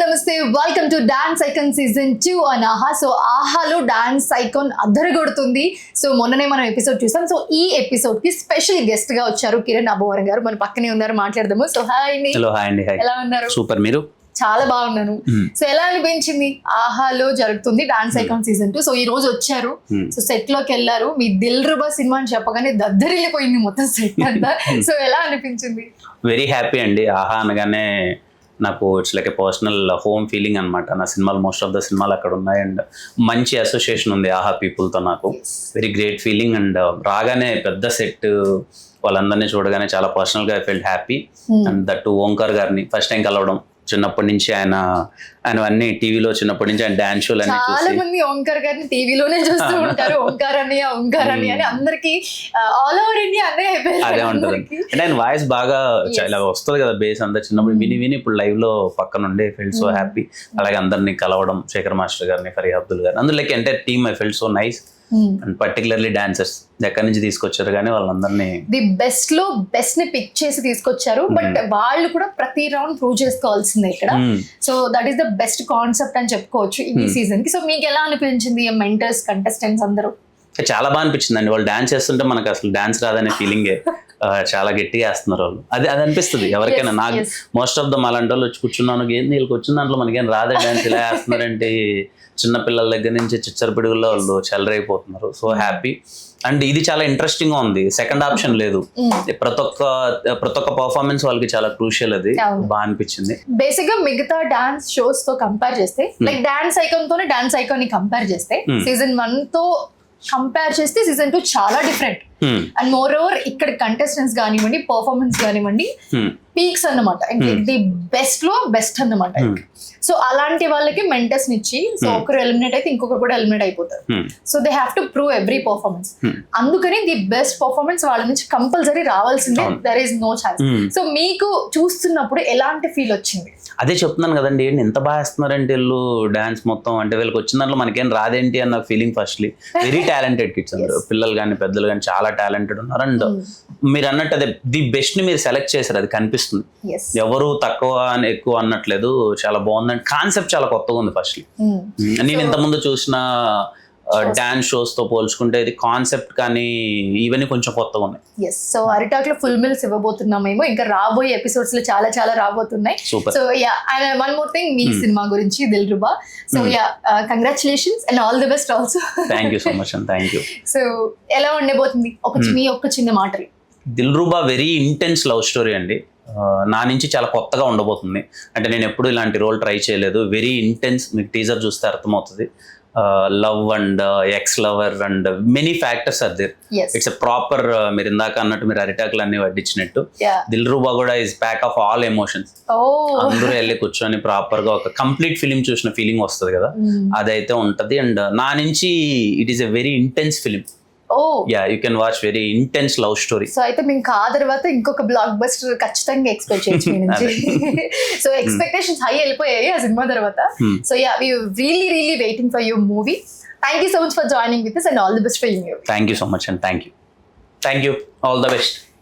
నమస్తే welcome to dance icon season 2 on ఆహా. So ఆహాలో డాన్స్ ఐకాన్ అద్దరగొడుతుంది. సో మొన్ననే మనం ఎపిసోడ్ చూసాం. సో ఈ ఎపిసోడ్ కి స్పెషల్ గెస్ట్ గా వచ్చారు కిరణ్ అబ్బవరం గారు. మన పక్కనే ఉన్నారు, మాట్లాడదాము. సో హాయ్ అండి. హలో హాయ్ అండి. ఎలా ఉన్నారు? సూపర్. మీరు? చాలా బాగున్నాను. సో ఎలా అనిపించింది? ఆహాలో జరుగుతుంది డాన్స్ ఐకాన్ సీజన్ 2. సో ఈ రోజు వచ్చారు. సో సెట్ లోకి వెళ్ళారు. మీ దిల్ రుబా సినిమా అని చెప్పగానే దద్దరిల్లిపోయింది మొత్తం సెట్ అంతా. సో ఎలా అనిపించింది? వెరీ హ్యాపీ అండి. ఆహా అనగానే నాకు it's like A personal home feeling అనమాట. నా సినిమాలు మోస్ట్ ఆఫ్ ద సినిమాలు అక్కడ ఉన్నాయి అండ్ మంచి అసోసియేషన్ ఉంది ఆహా పీపుల్తో నాకు. వెరీ గ్రేట్ ఫీలింగ్ అండ్ రాగానే పెద్ద సెట్ వాళ్ళందరినీ చూడగానే చాలా పర్సనల్గా I felt happy. And that Omkar గారిని ఫస్ట్ టైం కలవడం, చిన్నప్పటి నుంచి ఆయన అన్ని టీవీలో చిన్నప్పటి నుంచి ఆయన డాన్స్ షోలు అన్ని చాలా మంది ఓంకార్ గారిని టీవీలోనే చూస్తూ ఉంటారు. ఓంకార్ అని అని అందరికి ఆల్ ఓవర్ ఇండియా అదే ఉంటుంది. అంటే ఆయన వాయిస్ బాగా ఇలా వస్తుంది కదా, బేస్ అంతా చిన్నప్పుడు విని విని ఇప్పుడు లైవ్ లో పక్కన ఉండే ఫెల్ట్ సో హ్యాపీ. అలాగే అందరినీ కలవడం, శేఖర్ మాస్టర్ గారిని, ఫరీ అబ్దుల్ గారిని, అందులో like entire team I felt so nice. And particularly dancers ఎక్కడి నుంచి తీసుకొచ్చారు కానీ వాళ్ళందరినీ ది బెస్ట్ లో బెస్ట్ ని పిక్ చేసి తీసుకొచ్చారు. బట్ వాళ్ళు కూడా ప్రతి రౌండ్ ప్రూవ్ చేసుకోవాల్సిందే ఇక్కడ. So that is the best concept అని చెప్పుకోవచ్చు ఈ సీజన్ కి. సో మీకు ఎలా అనిపించింది మెంటర్స్, కంటెస్టెంట్స్ అందరూ? చాలా బాగా అనిపించింది అండి. వాళ్ళు డాన్స్ చేస్తుంటే మనకు అసలు డాన్స్ రాదనే ఫీలింగే. చాలా గట్టిగా వేస్తున్నారు వాళ్ళు. అది అనిపిస్తుంది ఎవరికైనా. నాకు మోస్ట్ ఆఫ్ ద అలాంటి వాళ్ళు వచ్చి కూర్చున్నాను, ఏంది వీళ్ళకి వచ్చిన దాంట్లో మనకేం రాదే డాన్స్, ఇలా వేస్తున్నారంటే చిన్నపిల్లల దగ్గర నుంచి చిచ్చర పిడుగుల్లో వాళ్ళు చెలరైపోతున్నారు. So happy. అండ్ ఇది చాలా ఇంట్రెస్టింగ్ గా ఉంది. సెకండ్ ఆప్షన్ లేదు. ప్రతి ఒక్క పర్ఫార్మెన్స్ వాళ్ళకి చాలా క్రూషియల్. అది బాగా అనిపించింది. బేసిక్ గా మిగతా డాన్స్ షోస్ తో కంపేర్ చేస్తే, లైక్ డాన్స్ ఐకాన్ తోనే డాన్స్ ఐకాన్ ని కంపేర్ చేస్తే, సీజన్ 1 తో కంపేర్ చేస్తే సీజన్ 2 చాలా డిఫరెంట్. అండ్ మోర్ ఓవర్ ఇక్కడ కంటెస్టెంట్స్ కానివ్వండి, పర్ఫార్మెన్స్ కానివ్వండి, పీక్స్ అన్నమాట. ది బెస్ట్ లో బెస్ట్ అన్నమాట. సో అలాంటి వాళ్ళకి మెంటర్స్ ఇచ్చి, సో ఒకరు ఎలిమినేట్ అయితే ఇంకొకరు కూడా ఎలిమినేట్ అయిపోతారు. So they have to prove every performance. అందుకని ది బెస్ట్ పర్ఫార్మెన్స్ వాళ్ళ నుంచి కంపల్సరీ రావాల్సిందే. There is no chance. So మీకు చూస్తున్నప్పుడు ఎలాంటి ఫీల్ వచ్చింది? అదే చెప్తున్నాను కదండి, ఏంటి ఎంత బాగా వేస్తున్నారంటే వీళ్ళు డాన్స్ మొత్తం. అంటే వీళ్ళకి వచ్చిన దాంట్లో మనకేం రాదేంటి అన్న feeling firstly. Very talented kids అందరు, పిల్లలు కానీ పెద్దలు కానీ చాలా టాలెంటెడ్ ఉన్నారు. అండ్ మీరు అన్నట్టు అదే ది బెస్ట్ ని మీరు సెలెక్ట్ చేశారు, అది కనిపిస్తుంది. ఎవరు తక్కువ ఎక్కువ అన్నట్లేదు. చాలా బాగుందండి. కాన్సెప్ట్ చాలా కొత్తగా ఉంది ఫస్ట్లీ. నేను ఇంతకుముందు చూసిన డాన్స్ షోస్ తో పోల్చుకుంటే ఇది కాన్సెప్ట్ కానీ ఇవన్నీ కొంచెం కొత్తగా ఉన్నాయి. సో అరిటాక్ లో ఫుల్ మిల్స్ ఇవ్వబోతున్నామేమో. ఇంకా రాబోయే ఎపిసోడ్స్ లో చాలా చాలా రాబోతున్నాయి. So yeah, one more thing, మీ సినిమా గురించి Dil Ruba. So yeah, congratulations and all the best also. Thank you so much and thank you. So ఎలా ఉండబోతుంది మీ ఒక్క చిన్న మాటలు? Dil Ruba very intense love story అండి. నా నుంచి చాలా కొత్తగా ఉండబోతుంది. అంటే నేను ఎప్పుడు ఇలాంటి రోల్ ట్రై చేయలేదు. Very intense. మీకు టీజర్ చూస్తే అర్థమవుతుంది. Love and ex lover and many factors are there. It's a proper, మీరు ఇందాక అన్నట్టు మీరు అరిటాకులు అన్ని వడ్డించినట్టు, దిల్ రూబా కూడా is pack of all emotions. అందరూ వెళ్ళి కూర్చొని ప్రాపర్ గా ఒక కంప్లీట్ ఫిలిం చూసిన ఫీలింగ్ వస్తుంది కదా, అదైతే ఉంటది. అండ్ నా నుంచి it is a very intense film. Yeah, you can watch. Very intense love story. So అయితే మీకు ఆ తర్వాత ఇంకొక బ్లాక్ బస్టర్ ఖచ్చితంగా ఎక్స్పెక్ట్ చేయొచ్చు మీ నుంచి. సో ఎక్స్పెక్టేషన్స్ హై వెళ్ళిపోయాయి ఆ సినిమా తర్వాత. So yeah, we really really waiting for your movie. Thank you so much for joining with us and all the best for you. Thank you so much and thank you. All the best.